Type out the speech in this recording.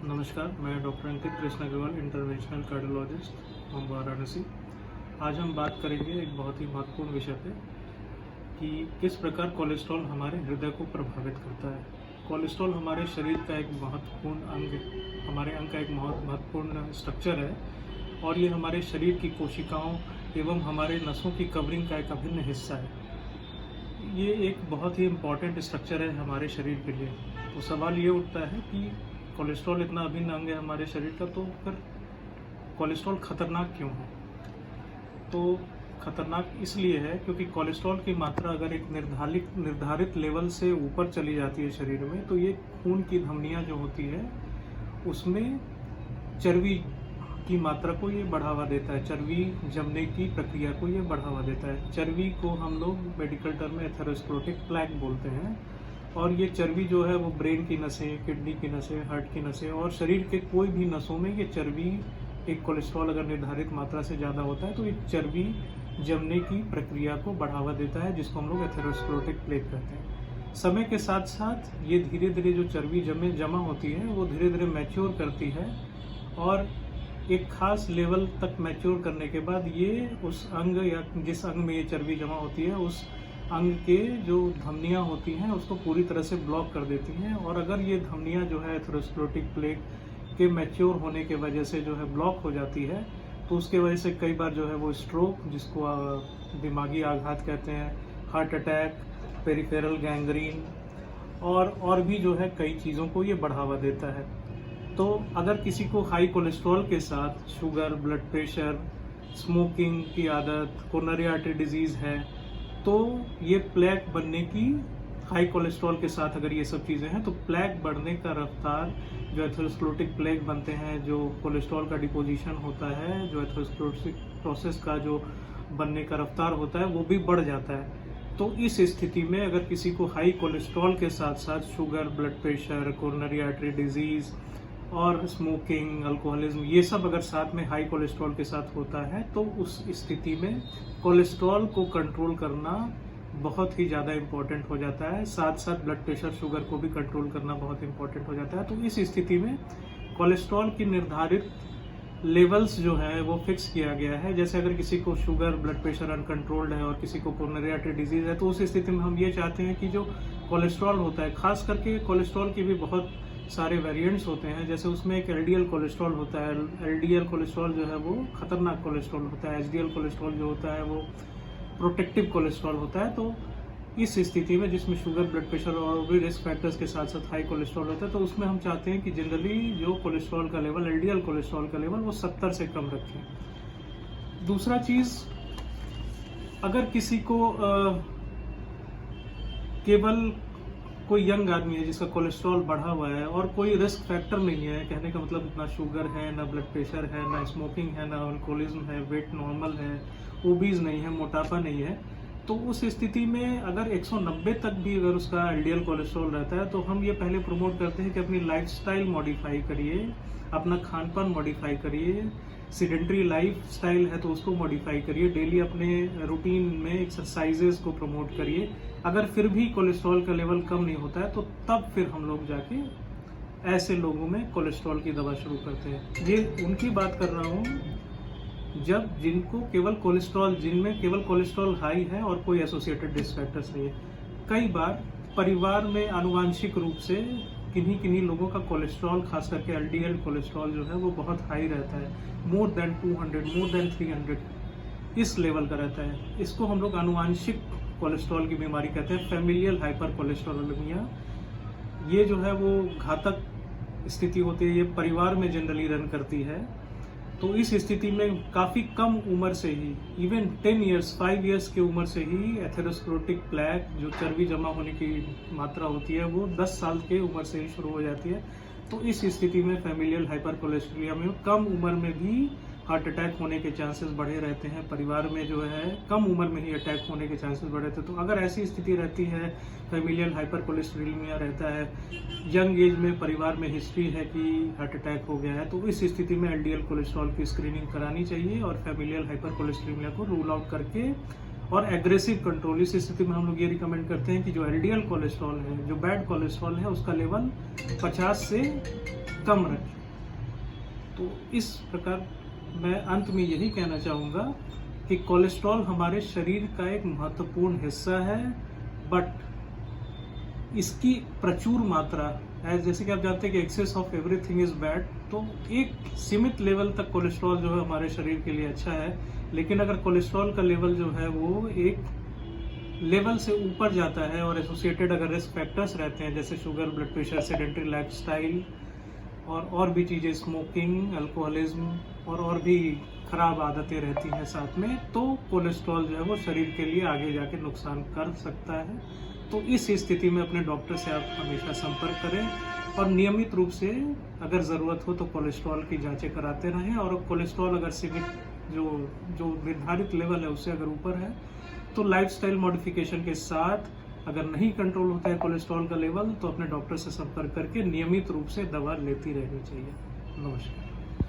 नमस्कार, मैं doctor Ankit Krishna Agarwal, interventional cardiologist from Varanasi. आज हम बात करेंगे एक बहुत ही महत्वपूर्ण विषय पे कि किस प्रकार कोलेस्ट्रॉल हमारे हृदय को प्रभावित करता है। कोलेस्ट्रॉल हमारे शरीर का एक महत्वपूर्ण अंग, हमारे अंग का एक महत्वपूर्ण स्ट्रक्चर है और ये हमारे शरीर की कोशिकाओं एवं हमारे नसों की कवरिंग का एक अभिन्न हिस्सा है। ये एक बहुत ही इम्पॉर्टेंट स्ट्रक्चर है हमारे शरीर के लिए। तो सवाल ये उठता है कि कोलेस्ट्रॉल इतना अभिन्न अंग है हमारे शरीर का, तो फिर कोलेस्ट्रॉल खतरनाक क्यों है? तो खतरनाक इसलिए है क्योंकि कोलेस्ट्रॉल की मात्रा अगर एक निर्धारित लेवल से ऊपर चली जाती है शरीर में, तो ये खून की धमनियाँ जो होती है उसमें चर्बी की मात्रा को ये बढ़ावा देता है, चर्बी जमने की प्रक्रिया को ये बढ़ावा देता है। चर्बी को हम लोग मेडिकल टर्म में एथेरोस्क्लेरोटिक प्लैक बोलते हैं और ये चर्बी जो है वो ब्रेन की नसें, किडनी की नसें, हार्ट की नसें और शरीर के कोई भी नसों में ये चर्बी, एक कोलेस्ट्रॉल अगर निर्धारित मात्रा से ज़्यादा होता है तो ये चर्बी जमने की प्रक्रिया को बढ़ावा देता है, जिसको हम लोग एथेरोस्क्लेरोटिक प्लेक कहते हैं। समय के साथ साथ ये धीरे धीरे जो चर्बी जमा होती है वो धीरे धीरे मैच्योर करती है और एक खास लेवल तक मैच्योर करने के बाद ये उस अंग या जिस अंग में ये चर्बी जमा होती है उस अंग के जो धमनियाँ होती हैं उसको पूरी तरह से ब्लॉक कर देती हैं। और अगर ये धमनियाँ जो है एथेरोस्क्लेरोटिक प्लेक के मैच्योर होने के वजह से जो है ब्लॉक हो जाती है, तो उसके वजह से कई बार जो है वो स्ट्रोक, जिसको दिमागी आघात कहते हैं, हार्ट अटैक, पेरिफेरल गैंग्रीन और भी जो है कई चीज़ों को ये बढ़ावा देता है। तो अगर किसी को हाई कोलेस्ट्रॉल के साथ शुगर, ब्लड प्रेशर, स्मोकिंग की आदत, कोरोनरी आर्टरी डिजीज़ है, तो ये प्लेक बनने की, हाई कोलेस्ट्रॉल के साथ अगर ये सब चीज़ें हैं तो प्लेक बढ़ने का रफ्तार, जो एथेरोस्क्लेरोटिक प्लेक बनते हैं, जो कोलेस्ट्रॉल का डिपोजिशन होता है, जो एथेरोस्क्लेरोटिक प्रोसेस का जो बनने का रफ्तार होता है वो भी बढ़ जाता है। तो इस स्थिति में अगर किसी को हाई कोलेस्ट्रॉल के साथ साथ sugar, blood pressure, coronary artery disease और स्मोकिंग, अल्कोहलिज्म, ये सब अगर साथ में हाई कोलेस्ट्रॉल के साथ होता है तो उस स्थिति में कोलेस्ट्रॉल को कंट्रोल करना बहुत ही ज़्यादा इम्पोर्टेंट हो जाता है। साथ साथ ब्लड प्रेशर, शुगर को भी कंट्रोल करना बहुत इम्पोर्टेंट हो जाता है। तो इस स्थिति में कोलेस्ट्रॉल की निर्धारित लेवल्स जो है वो फिक्स किया गया है। जैसे अगर किसी को शुगर, ब्लड प्रेशर अनकंट्रोल्ड है और किसी को कोरोनरी आर्टरी डिजीज़ है, तो उस स्थिति में हम ये चाहते हैं कि जो कोलेस्ट्रॉल होता है, खास करके कोलेस्ट्रॉल की भी बहुत सारे वेरिएंट्स होते हैं। जैसे उसमें एक एलडीएल कोलेस्ट्रॉल होता है। एलडीएल कोलेस्ट्रॉल जो है वो खतरनाक कोलेस्ट्रॉल होता है। एचडीएल कोलेस्ट्रॉल जो होता है वो प्रोटेक्टिव कोलेस्ट्रॉल होता है। तो इस स्थिति में जिसमें शुगर, ब्लड प्रेशर और भी रिस्क फैक्टर्स के साथ साथ हाई कोलेस्ट्रॉल होता है, तो उसमें हम चाहते हैं कि जनरली जो कोलेस्ट्रॉल का लेवल, एलडीएल कोलेस्ट्रॉल का लेवल वो 70 से कम रखें। दूसरा चीज़, अगर किसी को केवल कोई यंग आदमी है जिसका कोलेस्ट्रॉल बढ़ा हुआ है और कोई रिस्क फैक्टर नहीं है, कहने का मतलब ना शुगर है, ना ब्लड प्रेशर है, ना स्मोकिंग है, ना अल्कोहलिज्म है, वेट नॉर्मल है, ओबीज नहीं है, मोटापा नहीं है, तो उस स्थिति में अगर 190 तक भी अगर उसका एलडीएल कोलेस्ट्रॉल रहता है तो हम ये पहले प्रमोट करते हैं कि अपनी लाइफस्टाइल मॉडिफाई करिए, अपना खान पान मॉडिफाई करिए। सीडेंट्री लाइफ स्टाइल है तो उसको मॉडिफाई करिए, डेली अपने रूटीन में एक्सरसाइजेस को प्रमोट करिए। अगर फिर भी कोलेस्ट्रॉल का लेवल कम नहीं होता है तो तब फिर हम लोग जाके ऐसे लोगों में कोलेस्ट्रॉल की दवा शुरू करते हैं। ये उनकी बात कर रहा हूँ जब जिनको केवल कोलेस्ट्रॉल, जिनमें केवल कोलेस्ट्रॉल हाई है और कोई एसोसिएटेड रिस्क फैक्टर्स नहीं है। कई बार परिवार में आनुवांशिक रूप से किन्हीं लोगों का कोलेस्ट्रॉल, खास करके एलडीएल कोलेस्ट्रॉल जो है वो बहुत हाई रहता है, मोर देन 200, मोर देन 300, इस लेवल का रहता है। इसको हम लोग आनुवांशिक कोलेस्ट्रॉल की बीमारी कहते हैं, फैमिलियल हाइपर कोलेस्ट्रॉलेमिया। ये जो है वो घातक स्थिति होती है, ये परिवार में जनरली रन करती है। तो इस स्थिति में काफ़ी कम उम्र से ही, इवन 10 ईयर्स, 5 ईयर्स की उम्र से ही एथेरोस्क्लेरोटिक प्लेक, जो चर्बी जमा होने की मात्रा होती है, वो 10 साल के उम्र से ही शुरू हो जाती है। तो इस स्थिति में फैमिलियल हाइपर कोलेस्ट्रोलिया में कम उम्र में भी हार्ट अटैक होने के चांसेस बढ़े रहते हैं। परिवार में जो है कम उम्र में ही अटैक होने के चांसेस बढ़े रहते हैं। तो अगर ऐसी स्थिति रहती है, फैमिलियल हाइपर कोलेस्ट्रोलिया रहता है, यंग एज में परिवार में हिस्ट्री है कि हार्ट अटैक हो गया है, तो इस स्थिति में एलडीएल कोलेस्ट्रॉल की स्क्रीनिंग करानी चाहिए और फैमिलियल हाइपर कोलेस्ट्रोलिया को रूल आउट करके और एग्रेसिव कंट्रोल। इस स्थिति में हम लोग ये रिकमेंड करते हैं कि जो एलडीएल कोलेस्ट्रॉल है, जो बैड कोलेस्ट्रॉल है, उसका लेवल 50 से कम रखें। तो इस प्रकार मैं अंत में यही कहना चाहूँगा कि कोलेस्ट्रॉल हमारे शरीर का एक महत्वपूर्ण हिस्सा है, बट इसकी प्रचुर मात्रा है, जैसे कि आप जानते हैं कि excess of everything is bad. तो एक सीमित लेवल तक कोलेस्ट्रॉल जो है हमारे शरीर के लिए अच्छा है, लेकिन अगर कोलेस्ट्रॉल का लेवल जो है वो एक लेवल से ऊपर जाता है और एसोसिएटेड अगर रिस्क फैक्टर्स रहते हैं जैसे sugar, blood pressure, sedentary lifestyle और भी चीज़ें, स्मोकिंग, अल्कोहलिज्म और भी खराब आदतें रहती हैं साथ में, तो कोलेस्ट्रॉल जो है वो शरीर के लिए आगे जाके नुकसान कर सकता है। तो इस स्थिति में अपने डॉक्टर से आप हमेशा संपर्क करें और नियमित रूप से अगर ज़रूरत हो तो कोलेस्ट्रॉल की जांचें कराते रहें। और कोलेस्ट्रॉल अगर सीमित जो निर्धारित लेवल है उससे अगर ऊपर है तो लाइफस्टाइल मॉडिफिकेशन के साथ अगर नहीं कंट्रोल होता है कोलेस्ट्रॉल का लेवल तो अपने डॉक्टर से संपर्क करके नियमित रूप से दवा लेती रहनी चाहिए। नमस्कार।